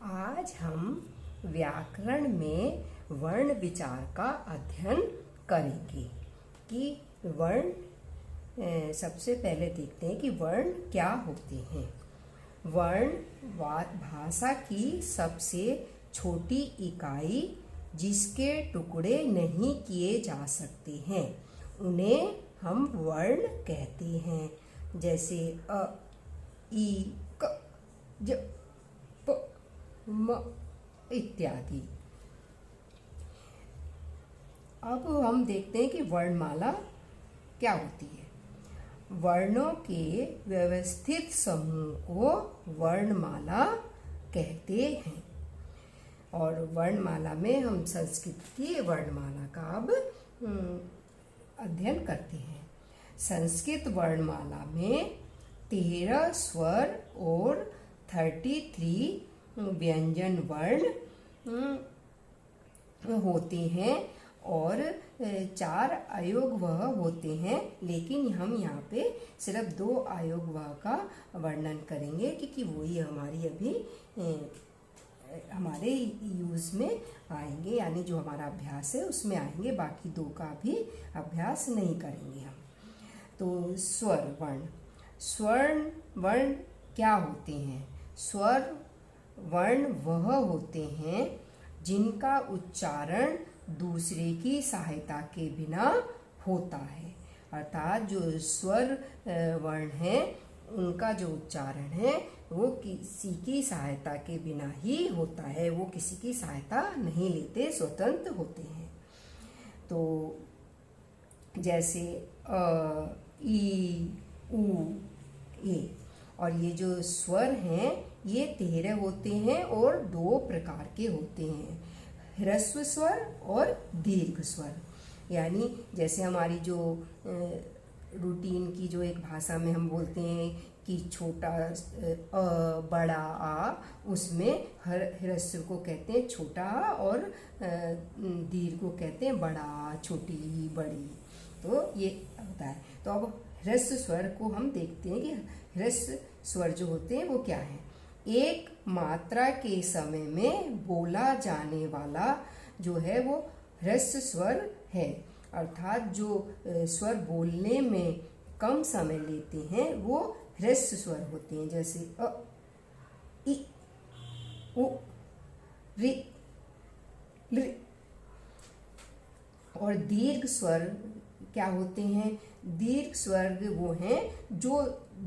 आज हम व्याकरण में वर्ण विचार का अध्ययन करेंगे कि वर्ण सबसे पहले देखते हैं कि वर्ण क्या होते हैं। वर्ण भाषा की सबसे छोटी इकाई जिसके टुकड़े नहीं किए जा सकते हैं उन्हें हम वर्ण कहते हैं। जैसे अ, ई, क, ज, प, म इत्यादि। अब हम देखते हैं कि वर्णमाला क्या होती है। वर्णों के व्यवस्थित समूह को वर्णमाला कहते हैं। और वर्णमाला में हम संस्कृत की वर्णमाला का अब अध्ययन करते हैं। संस्कृत वर्णमाला में 13 स्वर और 33 व्यंजन वर्ण होते हैं और 4 अयोगवह होते हैं, लेकिन हम यहाँ पे सिर्फ 2 अयोगवह का वर्णन करेंगे क्योंकि वही हमारी अभी हमारे यूज़ में आएंगे, यानी जो हमारा अभ्यास है उसमें आएंगे। बाकी 2 का भी अभ्यास नहीं करेंगे हम। तो स्वर वर्ण क्या होते हैं? स्वर वर्ण वह होते हैं जिनका उच्चारण दूसरे की सहायता के बिना होता है। अर्थात जो स्वर वर्ण है उनका जो उच्चारण है वो किसी की सहायता के बिना ही होता है, वो किसी की सहायता नहीं लेते, स्वतंत्र होते हैं। तो जैसे अ, ई, उ, ए। और ये जो स्वर हैं ये 13 होते हैं और 2 प्रकार के होते हैं, ह्रस्व स्वर और दीर्घ स्वर। यानी जैसे हमारी जो रूटीन की जो एक भाषा में हम बोलते हैं कि छोटा अ, बड़ा आ, उसमें ह्रस्व को कहते हैं छोटा आ और दीर्घ को कहते हैं बड़ा आ, छोटी, बड़ी। तो ये होता है। तो अब ह्रस्व स्वर को हम देखते हैं कि ह्रस्व स्वर जो होते हैं वो क्या है। एक मात्रा के समय में बोला जाने वाला जो है वो ह्रस्व स्वर है। अर्थात जो स्वर बोलने में कम समय लेते हैं वो ह्रस्व स्वर होते हैं। जैसे अ, इ, उ, रि, लृ। और दीर्घ स्वर क्या होते हैं? दीर्घ स्वर वो हैं जो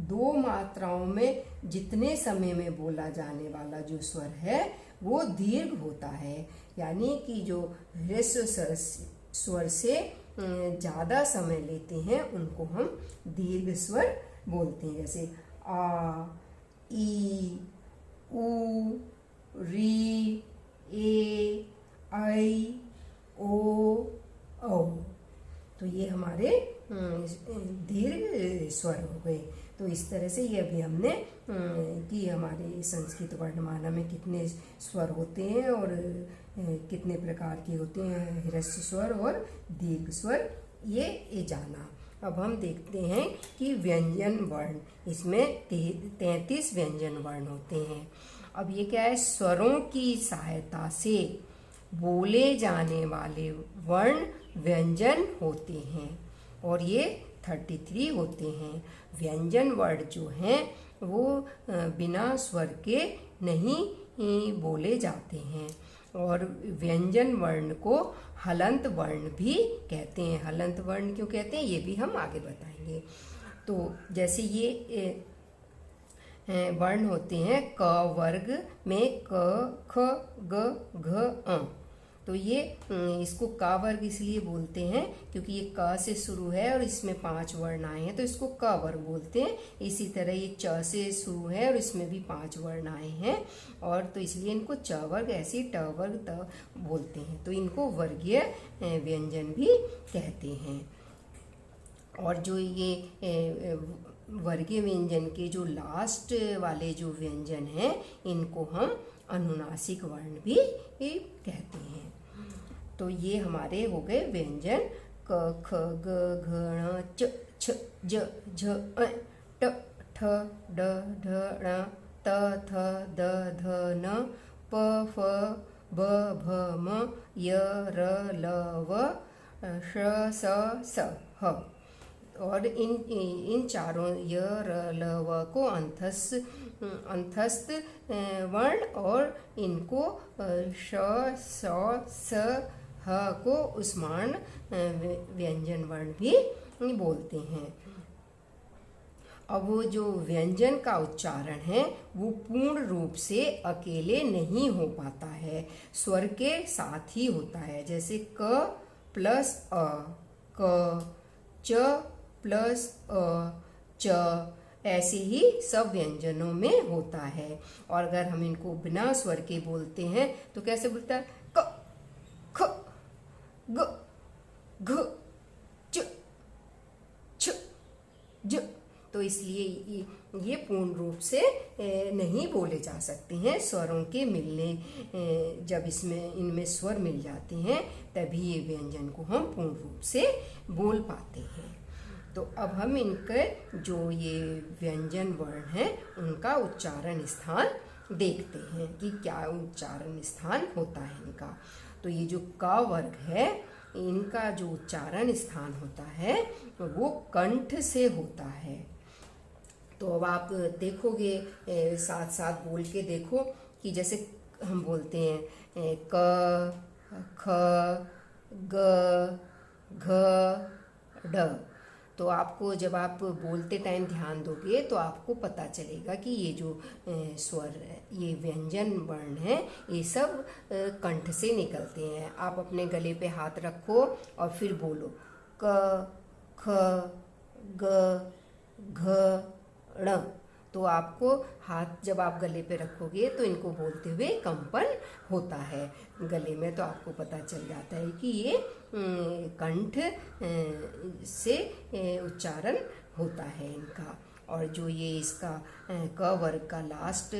2 मात्राओं में जितने समय में बोला जाने वाला जो स्वर है वो दीर्घ होता है। यानी कि जो ह्रस्व स्वर से ज़्यादा समय लेते हैं उनको हम दीर्घ स्वर बोलते हैं। जैसे आ, ई, उ, री, ए, ऐ, ओ, औ। तो ये हमारे दीर्घ स्वर हो गए। तो इस तरह से ये अभी हमने कि हमारे संस्कृत वर्णमाला में कितने स्वर होते हैं और कितने प्रकार के होते हैं, ह्रस्व स्वर और दीर्घ स्वर, ये जाना। अब हम देखते हैं कि व्यंजन वर्ण, इसमें 33 व्यंजन वर्ण होते हैं। अब ये क्या है? स्वरों की सहायता से बोले जाने वाले वर्ण व्यंजन होते हैं और ये 33 होते हैं। व्यंजन वर्ण जो हैं वो बिना स्वर के नहीं बोले जाते हैं और व्यंजन वर्ण को हलंत वर्ण भी कहते हैं। हलंत वर्ण क्यों कहते हैं ये भी हम आगे बताएंगे। तो जैसे ये वर्ण होते हैं क वर्ग में क, ख, ग, घ, अ। तो ये इसको क वर्ग इसलिए बोलते हैं क्योंकि ये क से शुरू है और इसमें 5 वर्ण आए हैं तो इसको क वर्ग बोलते हैं। इसी तरह ये च से शुरू है और इसमें भी 5 वर्ण आए हैं और तो इसलिए इनको च वर्ग, ऐसे ट वर्ग, त बोलते हैं। तो इनको वर्गीय व्यंजन भी कहते हैं। और जो ये वर्गीय व्यंजन के जो लास्ट वाले जो व्यंजन हैं इनको हम अनुनासिक वर्ण भी कहते हैं। तो ये हमारे हो गए व्यंजन क, ख, ग, घ, ण, च, छ, ज, झ, अ, ट, ठ, ड, ढ, ण, त, थ, द, ध, न, प, फ ब भ म य र ल व श स स ह। और इन चारों य र ल व को अंतस्थ वर्ण और इनको श स स ह को उस्मान व्यंजन वर्ण भी बोलते हैं। अब वो जो व्यंजन का उच्चारण है वो पूर्ण रूप से अकेले नहीं हो पाता है, स्वर के साथ ही होता है। जैसे क प्लस अ क, च प्लस अ च, ऐसे ही सब व्यंजनों में होता है। और अगर हम इनको बिना स्वर के बोलते हैं तो कैसे बोलता है? क, ख, ग, घ, च, छ, ज। तो इसलिए ये पूर्ण रूप से नहीं बोले जा सकते हैं। स्वरों के मिलने, जब इनमें स्वर मिल जाते हैं तभी ये व्यंजन को हम पूर्ण रूप से बोल पाते हैं। तो अब हम इनके जो ये व्यंजन वर्ण हैं उनका उच्चारण स्थान देखते हैं कि क्या उच्चारण स्थान होता है इनका। तो ये जो क वर्ग है इनका जो उच्चारण स्थान होता है वो कंठ से होता है। तो अब आप देखोगे, साथ साथ बोल के देखो कि जैसे हम बोलते हैं क, ख, ग, घ, ढ। तो आपको जब आप बोलते टाइम ध्यान दोगे तो आपको पता चलेगा कि ये जो स्वर, ये व्यंजन वर्ण हैं ये सब कंठ से निकलते हैं। आप अपने गले पे हाथ रखो और फिर बोलो क, ख, ग, घ, ण। तो आपको हाथ जब आप गले पे रखोगे तो इनको बोलते हुए कंपन होता है गले में, तो आपको पता चल जाता है कि ये कंठ से उच्चारण होता है इनका। और जो ये इसका क वर्ग का लास्ट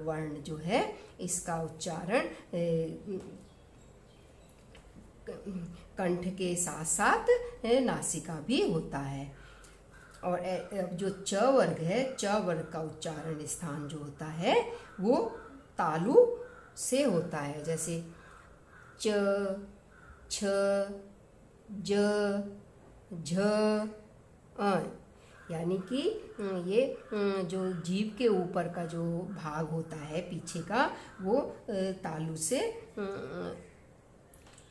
वर्ण जो है इसका उच्चारण कंठ के साथ साथ नासिका भी होता है। और जो च वर्ग है, च वर्ग का उच्चारण स्थान जो होता है वो तालु से होता है। जैसे च, छ, ज, झ, अ। यानी कि ये जो जीभ के ऊपर का जो भाग होता है पीछे का वो तालु से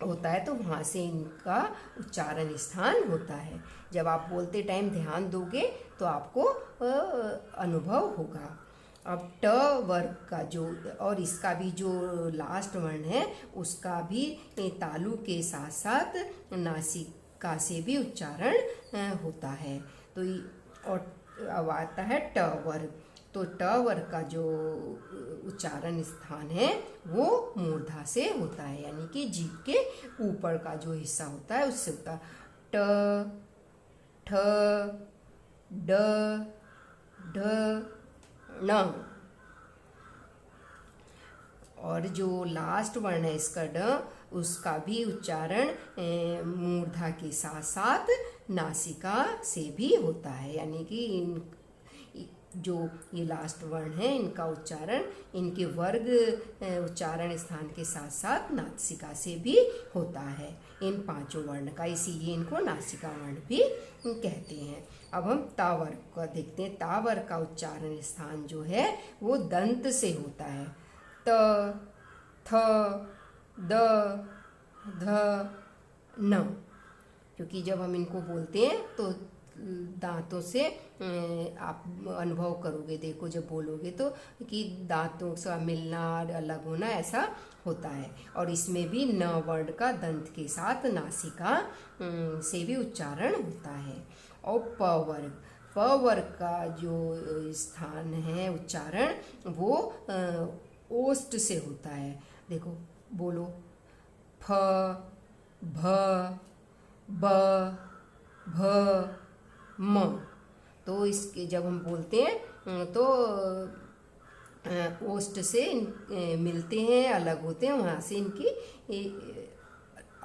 होता है, तो वहाँ से इनका उच्चारण स्थान होता है। जब आप बोलते टाइम ध्यान दोगे तो आपको अनुभव होगा। अब ट वर्ग का जो, और इसका भी जो लास्ट वर्ण है उसका भी तालु के साथ साथ नासिका से भी उच्चारण होता है। तो और अब आता है ट वर्ग। तो ट वर्ग का जो उच्चारण स्थान है वो मूर्धा से होता है, यानी कि जीभ के ऊपर का जो हिस्सा होता है उससे होता है। ट, ठ, ड, ढ, ण। और जो लास्ट वर्ण है इसका ड, उसका भी उच्चारण मूर्धा के साथ साथ नासिका से भी होता है। यानी कि जो ये लास्ट वर्ण है इनका उच्चारण इनके वर्ग उच्चारण स्थान के साथ साथ नासिका से भी होता है, इन पांचों वर्ण का, इसीलिए इनको नासिका वर्ण भी कहते हैं। अब हम ता वर्ग का देखते हैं। ता वर्ग का उच्चारण स्थान जो है वो दंत से होता है। त, थ, द, ध, न। क्योंकि जब हम इनको बोलते हैं तो दांतों से आप अनुभव करोगे, देखो जब बोलोगे तो कि दांतों से मिलना और अलग होना ऐसा होता है। और इसमें भी न वर्ण का दंत के साथ नासिका से भी उच्चारण होता है। और प वर्ग, प वर्ग का जो स्थान है उच्चारण वो ओष्ठ से होता है। देखो बोलो फ, भ, ब, भ, म। तो इसके जब हम बोलते हैं तो ओष्ठ से मिलते हैं, अलग होते हैं, वहाँ से इनकी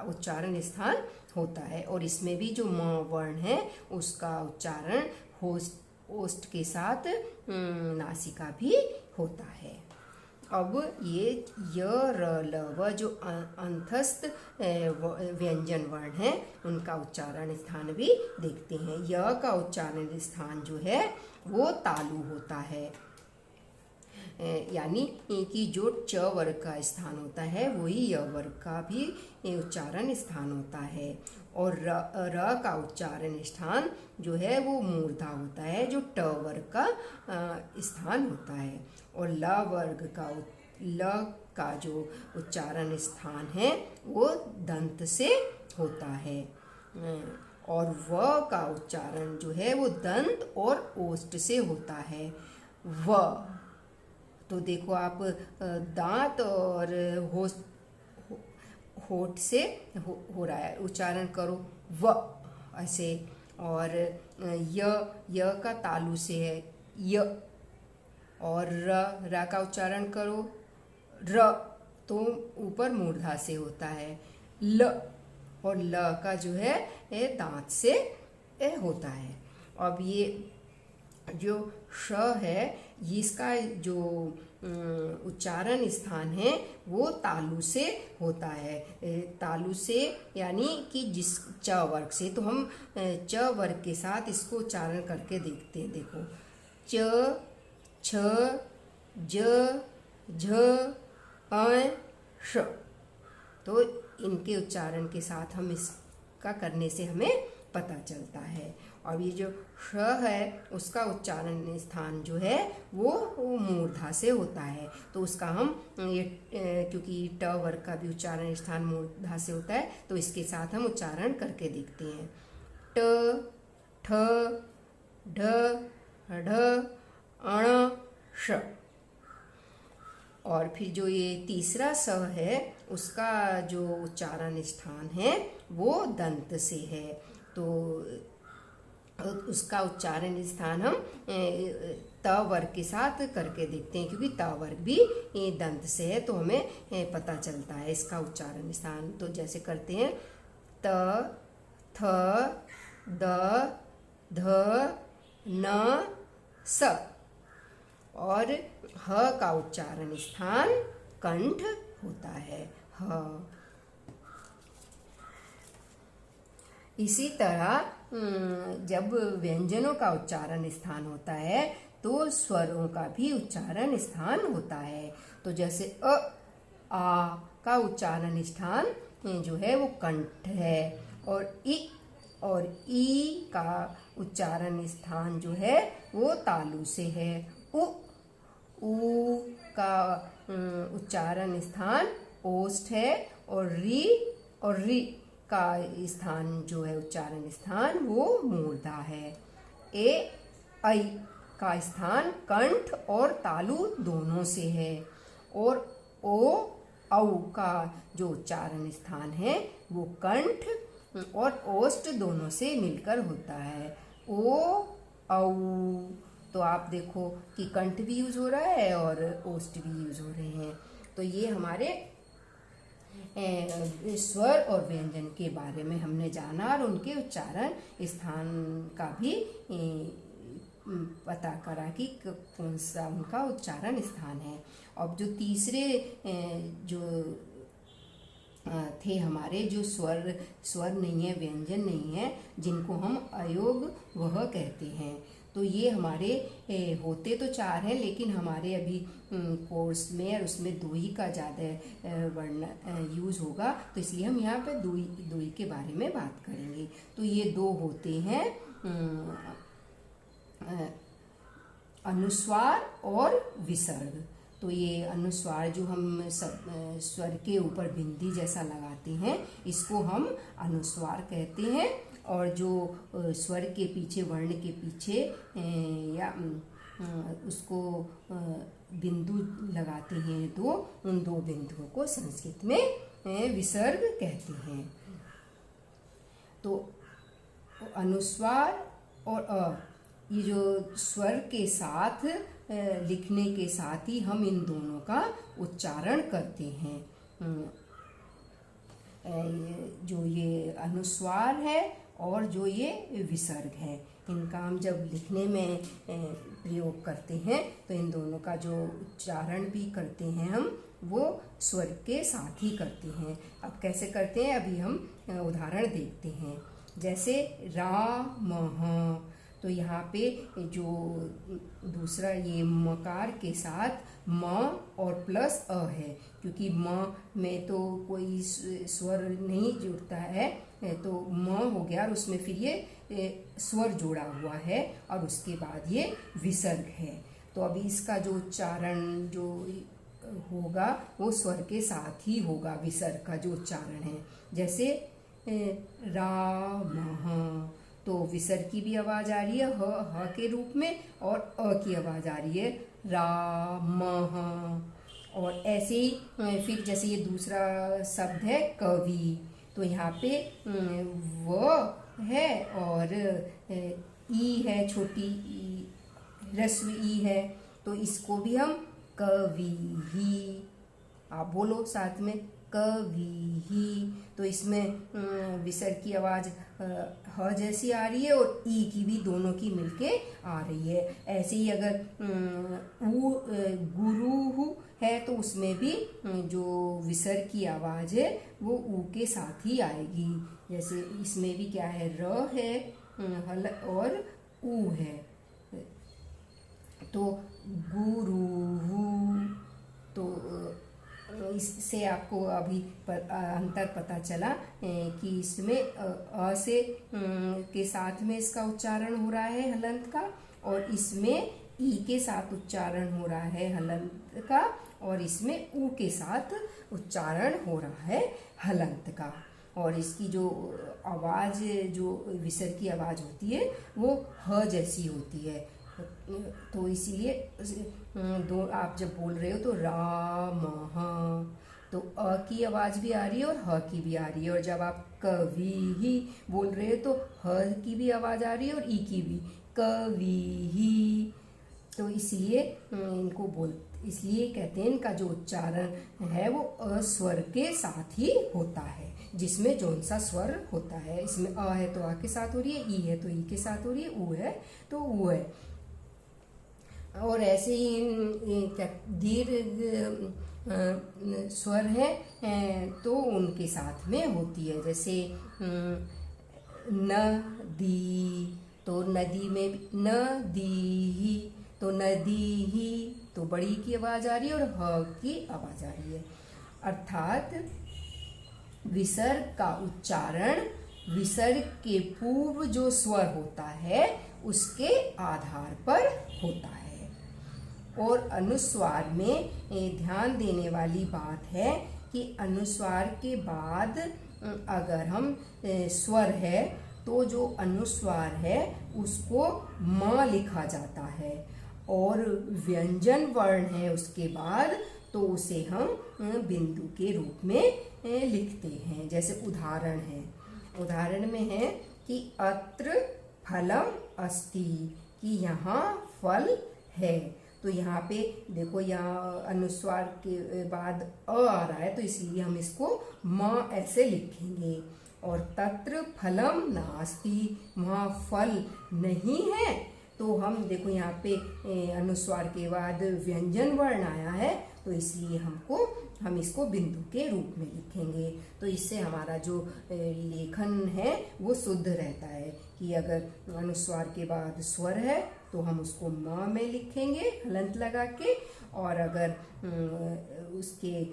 उच्चारण स्थान होता है। और इसमें भी जो म वर्ण है उसका उच्चारण ओष्ठ के साथ नासिका भी होता है। अब ये य र ल व जो अंतस्थ व्यंजन वर्ण हैं उनका उच्चारण स्थान भी देखते हैं। य का उच्चारण स्थान जो है वो तालु होता है, यानी कि जो च वर्ग का स्थान होता है वही य वर्ग का भी उच्चारण स्थान होता है। और र का उच्चारण स्थान जो है वो मूर्धा होता है, जो ट वर्ग का स्थान होता है। और ल का जो उच्चारण स्थान है वो दंत से होता है। और व का उच्चारण जो है वो दंत और ओष्ठ से होता है। व तो देखो आप दांत और होठ से हो रहा है, उच्चारण करो व ऐसे। और य का तालु से है य। और र का उच्चारण करो र, तो ऊपर मूर्धा से होता है ल। और ल का जो है दांत से होता है। अब ये जो श है इसका जो उच्चारण स्थान है वो तालु से होता है। तालु से यानी कि जिस च वर्ग से, तो हम च वर्ग के साथ इसको उच्चारण करके देखते हैं। देखो च, छ, ज, झ, अ, श, तो इनके उच्चारण के साथ हम इसका करने से हमें पता चलता है। और ये जो श है उसका उच्चारण स्थान जो है वो मूर्धा से होता है, तो उसका हम ये क्योंकि ट वर्ग का भी उच्चारण स्थान मूर्धा से होता है तो इसके साथ हम उच्चारण करके देखते हैं। ट, ठ, ढ, ढ, अण, श। और फिर जो ये तीसरा स है उसका जो उच्चारण स्थान है वो दंत से है, तो उसका उच्चारण स्थान हम त वर्ग के साथ करके देखते हैं, क्योंकि त वर्ग भी दंत से है तो हमें पता चलता है इसका उच्चारण स्थान। तो जैसे करते हैं त, थ, द, ध, न, स। और ह का उच्चारण स्थान कंठ होता है, ह। इसी तरह जब व्यंजनों का उच्चारण स्थान होता है तो स्वरों का भी उच्चारण स्थान होता है। तो जैसे अ, आ का उच्चारण स्थान जो है वो कंठ है। और ई का उच्चारण स्थान जो है वो तालु से है। उ का उच्चारण स्थान ओष्ठ है। और री का स्थान जो है उच्चारण स्थान वो मूर्धा है। ऐ का स्थान कंठ और तालु दोनों से है। और औ का जो उच्चारण स्थान है वो कंठ और ओष्ठ दोनों से मिलकर होता है। औ। तो आप देखो कि कंठ भी यूज हो रहा है और ओष्ठ भी यूज हो रहे हैं। तो ये हमारे स्वर और व्यंजन के बारे में हमने जाना और उनके उच्चारण स्थान का भी पता करा कि कौन सा उनका उच्चारण स्थान है। अब जो तीसरे जो थे हमारे जो स्वर नहीं है, व्यंजन नहीं है, जिनको हम अयोग वह कहते हैं, तो ये हमारे होते तो चार हैं लेकिन हमारे अभी कोर्स में और उसमें दो ही का ज़्यादा वर्ण यूज़ होगा, तो इसलिए हम यहाँ पे दो ही के बारे में बात करेंगे। तो ये दो होते हैं अनुस्वार और विसर्ग। तो ये अनुस्वार जो हम स्वर के ऊपर बिंदी जैसा लगाते हैं इसको हम अनुस्वार कहते हैं, और जो स्वर के पीछे वर्ण के पीछे या उसको बिंदु लगाते हैं तो उन दो बिंदुओं को संस्कृत में विसर्ग कहते हैं। तो अनुस्वार और ये जो स्वर के साथ लिखने के साथ ही हम इन दोनों का उच्चारण करते हैं। जो ये अनुस्वार है और जो ये विसर्ग है, इनका हम जब लिखने में प्रयोग करते हैं तो इन दोनों का जो उच्चारण भी करते हैं हम वो स्वर के साथ ही करते हैं। अब कैसे करते हैं अभी हम उदाहरण देखते हैं। जैसे रामः, तो यहाँ पे जो दूसरा ये मकार के साथ म और प्लस अ है, क्योंकि म में तो कोई स्वर नहीं जुड़ता है तो म हो गया और उसमें फिर ये स्वर जोड़ा हुआ है और उसके बाद ये विसर्ग है। तो अभी इसका जो उच्चारण जो होगा वो स्वर के साथ ही होगा। विसर्ग का जो उच्चारण है जैसे रामः, तो विसर्ग की भी आवाज आ रही है ह के रूप में और अ की आवाज आ रही है रामः। और ऐसे ही फिर जैसे ये दूसरा शब्द है कवि, तो यहाँ पे व है और ई है, छोटी ई, ह्रस्व ई है, तो इसको भी हम कवि ही, आप बोलो साथ में कवि ही। तो इसमें विसर्ग की आवाज ह जैसी आ रही है और ई की भी दोनों की मिलके आ रही है। ऐसे ही अगर गुरु है तो उसमें भी जो विसर्ग की आवाज है वो ऊ के साथ ही आएगी। जैसे इसमें भी क्या है, र है हल और ऊ है, तो गुरु। तो इससे आपको अभी अंतर पता चला कि इसमें अ से के साथ में इसका उच्चारण हो रहा है हलंत का, और इसमें ई के साथ उच्चारण हो रहा है हलंत का, और इसमें ऊ के साथ उच्चारण हो रहा है हलंत का। और इसकी जो आवाज़, जो विसर्ग की आवाज़ होती है वो ह जैसी होती है। तो इसीलिए दो आप जब बोल रहे हो तो रामः, तो अ की आवाज़ भी आ रही है और ह की भी आ रही है। और जब आप कवि ही बोल रहे हो तो ह की भी आवाज़ आ रही है और ई की भी, कवि ही। तो इसलिए इसलिए कहते हैं इनका जो उच्चारण है वो अ स्वर के साथ ही होता है, जिसमें जौन सा स्वर होता है। इसमें अ है तो आ के साथ हो रही है, ई है तो ई के साथ हो रही है, ऊ है तो ऊ है। और ऐसे ही दीर्घ स्वर है तो उनके साथ में होती है। जैसे नदी, तो नदी में नदी, तो नदी ही, तो बड़ी की आवाज आ रही है और ह की आवाज आ रही है। अर्थात विसर्ग का उच्चारण विसर्ग के पूर्व जो स्वर होता है उसके आधार पर होता है। और अनुस्वार में ध्यान देने वाली बात है कि अनुस्वार के बाद अगर हम स्वर है तो जो अनुस्वार है उसको म लिखा जाता है, और व्यंजन वर्ण है उसके बाद तो उसे हम बिंदु के रूप में लिखते हैं। जैसे उदाहरण में है कि अत्र फलम अस्ति, कि यहाँ फल है। तो यहाँ पे देखो, यहाँ अनुस्वार के बाद अ आ रहा है तो इसलिए हम इसको म ऐसे लिखेंगे। और तत्र फलम नास्ति, वहाँ फल नहीं है, तो हम देखो यहाँ पे अनुस्वार के बाद व्यंजन वर्ण आया है तो इसलिए हम इसको बिंदु के रूप में लिखेंगे। तो इससे हमारा जो लेखन है वो शुद्ध रहता है कि अगर अनुस्वार के बाद स्वर है तो हम उसको म में लिखेंगे हलंत लगा के, और अगर उसके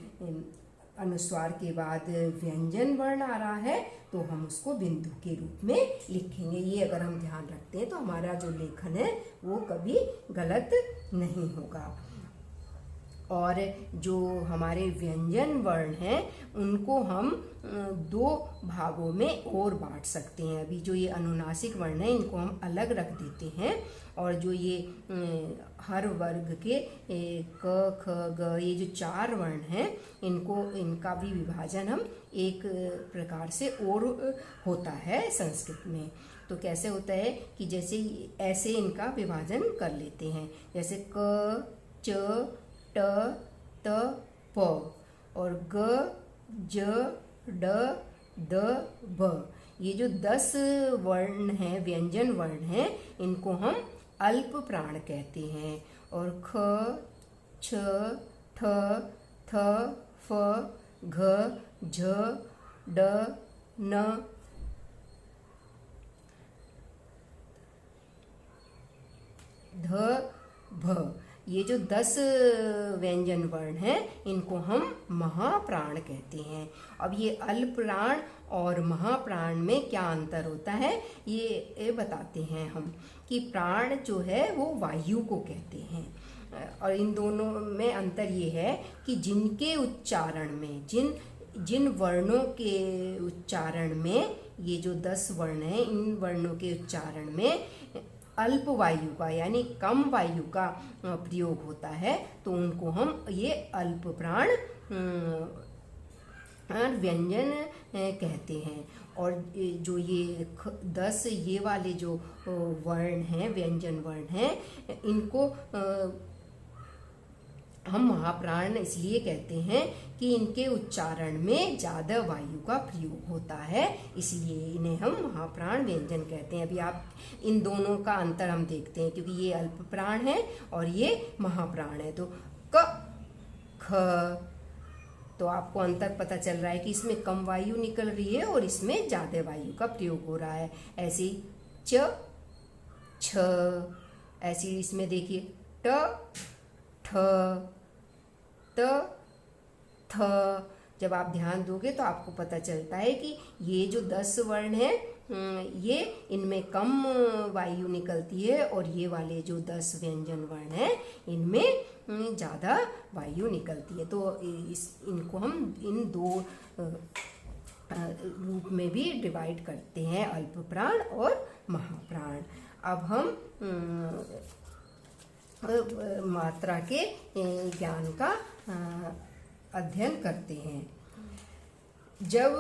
अनुस्वार के बाद व्यंजन वर्ण आ रहा है तो हम उसको बिंदु के रूप में लिखेंगे। ये अगर हम ध्यान रखते हैं तो हमारा जो लेखन है वो कभी गलत नहीं होगा। और जो हमारे व्यंजन वर्ण हैं उनको हम दो भागों में और बांट सकते हैं। अभी जो ये अनुनासिक वर्ण है इनको हम अलग रख देते हैं, और जो ये हर वर्ग के क ख ग ये जो 4 वर्ण हैं इनका भी विभाजन हम एक प्रकार से और होता है संस्कृत में। तो कैसे होता है कि जैसे ऐसे इनका विभाजन कर लेते हैं, जैसे क च ट त प और ग ज ड द ब, ये जो 10 वर्ण हैं, व्यंजन वर्ण हैं, इनको हम अल्प प्राण कहते हैं। और ख, छ, ठ, थ, फ, घ, झ, ड, न, ध, भ, ये जो 10 व्यंजन वर्ण हैं, इनको हम महाप्राण कहते हैं। अब ये अल्प प्राण और महाप्राण में क्या अंतर होता है, ये बताते हैं हम कि प्राण जो है वो वायु को कहते हैं, और इन दोनों में अंतर ये है कि जिनके उच्चारण में, जिन वर्णों के उच्चारण में, ये जो 10 वर्ण हैं, इन वर्णों के उच्चारण में अल्प वायु का यानी कम वायु का प्रयोग होता है, तो उनको हम ये अल्प प्राण व्यंजन कहते हैं। और जो ये 10 ये वाले जो वर्ण हैं, व्यंजन वर्ण हैं, इनको हम महाप्राण इसलिए कहते हैं कि इनके उच्चारण में ज़्यादा वायु का प्रयोग होता है, इसलिए इन्हें हम महाप्राण व्यंजन कहते हैं। अभी आप इन दोनों का अंतर हम देखते हैं, क्योंकि ये अल्प प्राण है और ये महाप्राण है। तो क, ख, तो आपको अंतर पता चल रहा है कि इसमें कम वायु निकल रही है और इसमें ज़्यादा वायु का प्रयोग हो रहा है। ऐसे च, छ, ऐसी इसमें देखिए ट, ठ, त, थ। जब आप ध्यान दोगे तो आपको पता चलता है कि ये जो 10 वर्ण हैं, ये इनमें कम वायु निकलती है, और ये वाले जो 10 व्यंजन वर्ण हैं, इनमें ज़्यादा वायु निकलती है। तो इनको हम इन दो रूप में भी डिवाइड करते हैं, अल्प प्राण और महाप्राण। अब हम मात्रा के ज्ञान का अध्ययन करते हैं। जब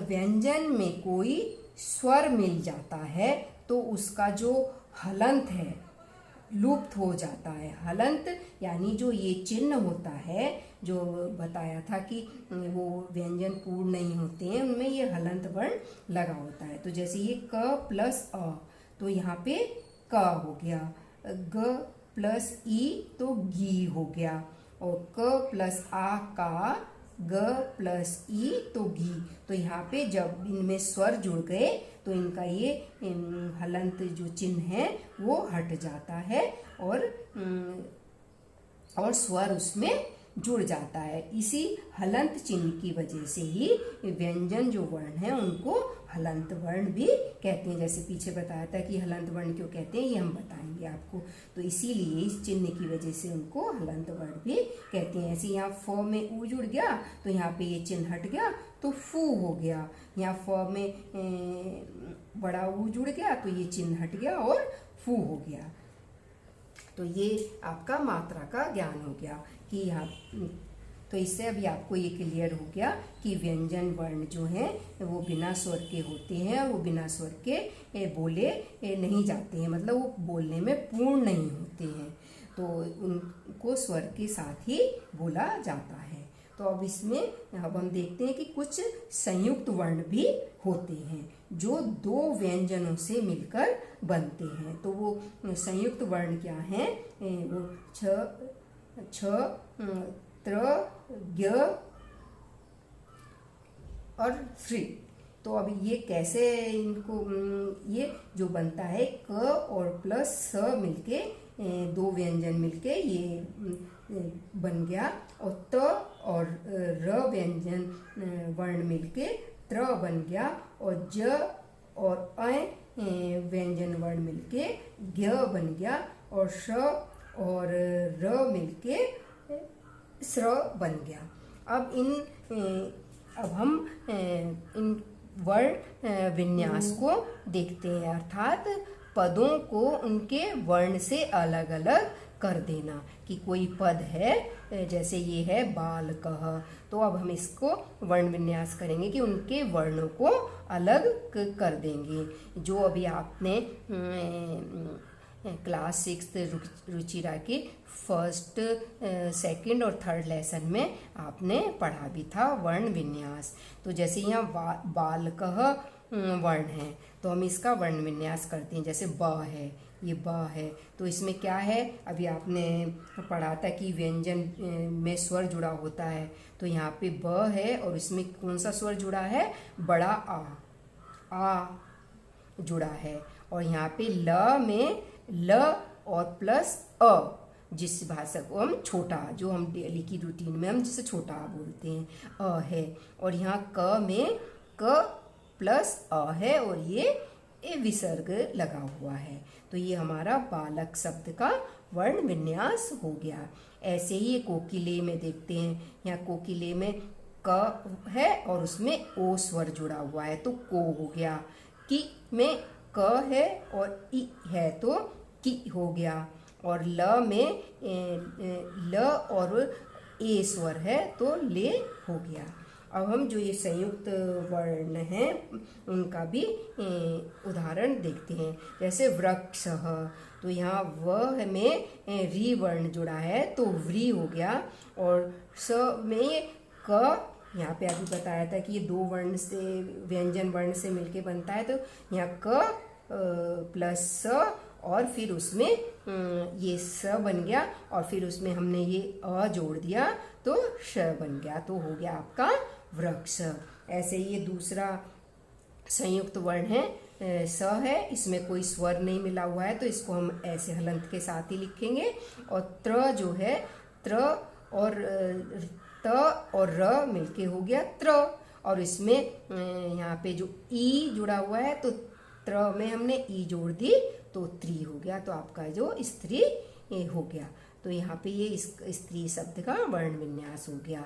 व्यंजन में कोई स्वर मिल जाता है तो उसका जो हलंत है लुप्त हो जाता है। हलंत यानी जो ये चिन्ह होता है, जो बताया था कि वो व्यंजन पूर्ण नहीं होते हैं, उनमें ये हलंत वर्ण लगा होता है। तो जैसे ये क प्लस अ, तो यहाँ पे क हो गया, ग प्लस ई तो गी हो गया, और क प्लस आ का, ग प्लस ई तो गी। तो यहाँ पे जब इनमें स्वर जुड़ गए तो इनका ये हलंत जो चिन्ह है वो हट जाता है, और स्वर उसमें जुड़ जाता है। इसी हलंत चिन्ह की वजह से ही व्यंजन जो वर्ण है उनको हलंत वर्ण भी कहते हैं। जैसे पीछे बताया था कि हलंत वर्ण क्यों कहते हैं, ये हम बताएंगे आपको। तो इसीलिए इस चिन्ह की वजह से उनको हलंत वर्ण भी कहते हैं। ऐसे यहाँ फ में ऊ जुड़ गया तो यहाँ पे ये चिन्ह हट गया तो फू हो गया। यहाँ फ में बड़ा ऊ जुड़ गया तो ये चिन्ह हट गया और फू हो गया। तो ये आपका मात्रा का ज्ञान हो गया कि यहाँ, तो इससे अभी आपको ये क्लियर हो गया कि व्यंजन वर्ण जो हैं वो बिना स्वर के होते हैं, और वो बिना स्वर के बोले नहीं जाते हैं, मतलब वो बोलने में पूर्ण नहीं होते हैं, तो उनको स्वर के साथ ही बोला जाता है। तो अब इसमें अब हम देखते हैं कि कुछ संयुक्त वर्ण भी होते हैं जो दो व्यंजनों से मिलकर बनते हैं। तो वो संयुक्त वर्ण क्या हैं, वो छ, त्र, ज्ञ और श्री। तो अब ये कैसे इनको, ये जो बनता है क और प्लस स मिलके, दो व्यंजन मिलके ये बन गया, और त और र व्यंजन वर्ण मिलके त्र बन गया, और ज और अ व्यंजन वर्ण मिलके ज्ञ बन गया, और श और र मिलके स्र बन गया। अब हम इन वर्ण विन्यास को देखते हैं, अर्थात पदों को उनके वर्ण से अलग अलग कर देना। कि कोई पद है, जैसे ये है बालकः, तो अब हम इसको वर्ण विन्यास करेंगे कि उनके वर्णों को अलग कर देंगे। जो अभी आपने क्लास 6 रुचिरा के फर्स्ट, सेकंड और थर्ड लेसन में आपने पढ़ा भी था वर्ण विन्यास। तो जैसे यहाँ बालकः वर्ण है। तो हम इसका वर्ण विन्यास करते हैं। जैसे ब है, ये ब है, तो इसमें क्या है, अभी आपने पढ़ा था कि व्यंजन में स्वर जुड़ा होता है। तो यहाँ पे ब है और इसमें कौन सा स्वर जुड़ा है, बड़ा आ जुड़ा है। और यहाँ पे ल में ल और प्लस अ, जिस भाषा को हम छोटा, जो हम डेली की रूटीन में हम जिसे छोटा बोलते हैं, अ है। और यहाँ क में क प्लस अ है और ये विसर्ग लगा हुआ है। तो ये हमारा बालक शब्द का वर्ण विन्यास हो गया। ऐसे ही ये कोकिले में देखते हैं। यहाँ कोकिले में क है और उसमें ओ स्वर जुड़ा हुआ है, तो को हो गया। कि में क है और इ है, तो कि हो गया। और ल में ल और ए स्वर है, तो ले हो गया। अब हम जो ये संयुक्त वर्ण हैं उनका भी उदाहरण देखते हैं। जैसे वृक्ष, तो यहाँ व में री वर्ण जुड़ा है, तो व्री हो गया। और स में क, यहाँ पे अभी बताया था कि ये दो वर्ण से, व्यंजन वर्ण से मिलके बनता है। तो यहाँ क प्लस स और फिर उसमें ये स बन गया और फिर उसमें हमने ये अ जोड़ दिया, तो श बन गया, तो हो गया आपका वृक्ष। ऐसे ही ये दूसरा संयुक्त वर्ण है स है, इसमें कोई स्वर नहीं मिला हुआ है, तो इसको हम ऐसे हलंत के साथ ही लिखेंगे। और त्र जो है, त्र और त और र मिलके हो गया त्र। और इसमें यहाँ पे जो ई जुड़ा हुआ है, तो त्र में हमने ई जोड़ दी, तो त्री हो गया, तो आपका जो स्त्री हो गया। तो यहाँ पे ये स्त्री शब्द का वर्ण विन्यास हो गया।